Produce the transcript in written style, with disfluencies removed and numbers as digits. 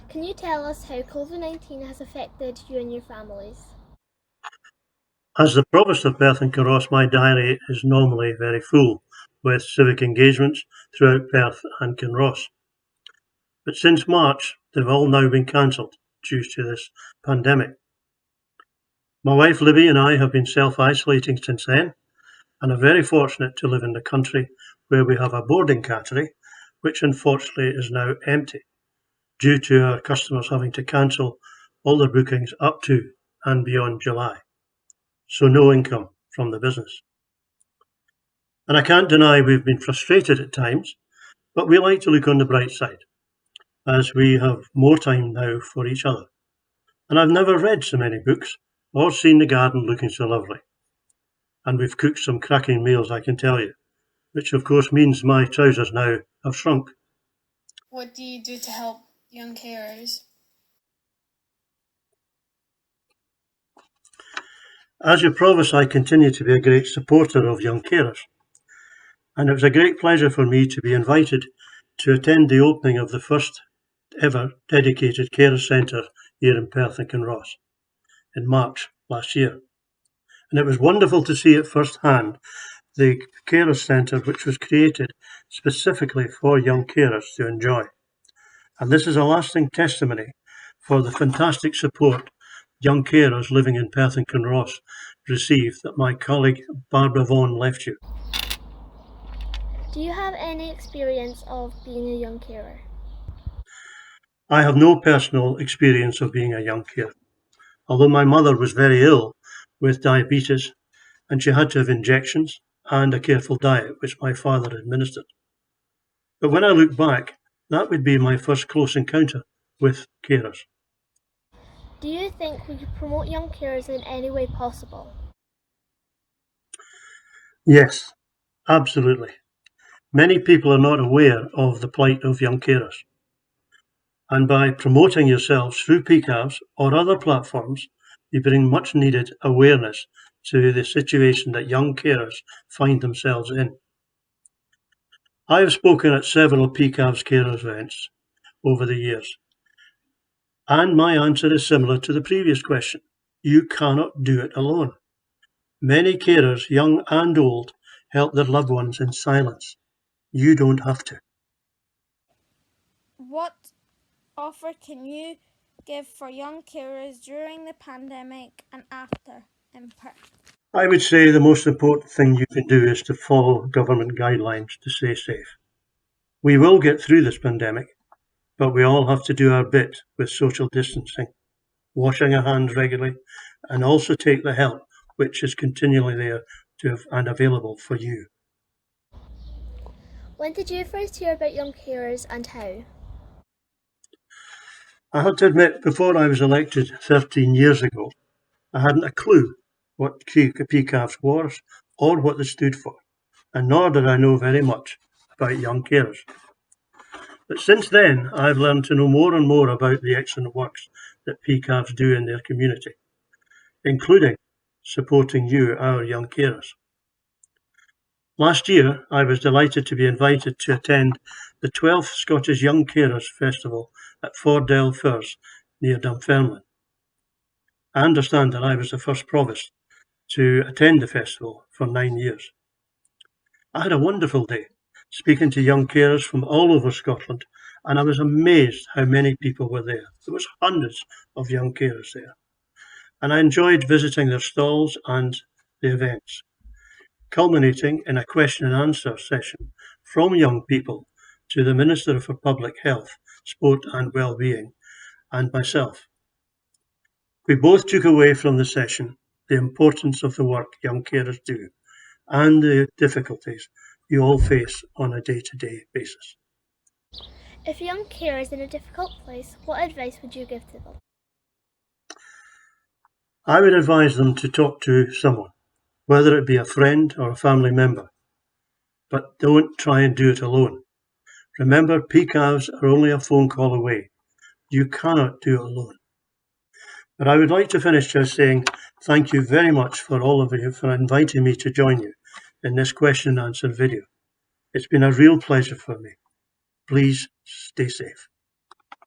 Can you tell us how COVID-19 has affected you and your families? As the Provost of Perth and Kinross, my diary is normally very full with civic engagements throughout Perth and Kinross. But since March, they've all now been cancelled due to this pandemic. My wife Libby and I have been self-isolating since then and are very fortunate to live in the country where we have a boarding cattery, which unfortunately is now empty due to our customers having to cancel all their bookings up to and beyond July. So no income from the business. And I can't deny we've been frustrated at times, but we like to look on the bright side, as we have more time now for each other. And I've never read so many books or seen the garden looking so lovely. And we've cooked some cracking meals, I can tell you, which of course means my trousers now have shrunk. What do you do to help young carers? As your Provost, I continue to be a great supporter of young carers. And it was a great pleasure for me to be invited to attend the opening of the first ever dedicated carer centre here in Perth and Kinross in March last year. And it was wonderful to see at first hand the carer centre which was created specifically for young carers to enjoy. And this is a lasting testimony for the fantastic support young carers living in Perth and Kinross receive that my colleague Barbara Vaughan left you. Do you have any experience of being a young carer? I have no personal experience of being a young carer, although my mother was very ill with diabetes and she had to have injections and a careful diet, which my father administered. But when I look back, that would be my first close encounter with carers. Do you think we could promote young carers in any way possible? Yes, absolutely. Many people are not aware of the plight of young carers. And by promoting yourselves through PCAVs or other platforms, you bring much needed awareness to the situation that young carers find themselves in. I have spoken at several PCAVs carers events over the years, and my answer is similar to the previous question. You cannot do it alone. Many carers, young and old, help their loved ones in silence. You don't have to. What offer can you give for young carers during the pandemic and after in Perth? I would say the most important thing you can do is to follow government guidelines to stay safe. We will get through this pandemic, but we all have to do our bit with social distancing, washing our hands regularly, and also take the help which is continually there and available for you. When did you first hear about young carers and how? I have to admit, before I was elected 13 years ago, I hadn't a clue what PCAFs was or what they stood for, and nor did I know very much about young carers. But since then, I've learned to know more and more about the excellent works that PCAFs do in their community, including supporting you, our young carers. Last year, I was delighted to be invited to attend the 12th Scottish Young Carers Festival at Fordell Firs near Dunfermline. I understand that I was the first Provost to attend the festival for 9 years. I had a wonderful day, speaking to young carers from all over Scotland, and I was amazed how many people were there. There was hundreds of young carers there. And I enjoyed visiting their stalls and the events, culminating in a question and answer session from young people to the Minister for Public Health, Sport and Wellbeing, and myself. We both took away from the session the importance of the work young carers do and the difficulties you all face on a day-to-day basis. If a young carer is in a difficult place, what advice would you give to them? I would advise them to talk to someone, whether it be a friend or a family member, but don't try and do it alone. Remember, PCAVs are only a phone call away. You cannot do it alone. But I would like to finish just saying thank you very much for all of you for inviting me to join you in this question and answer video. It's been a real pleasure for me. Please stay safe.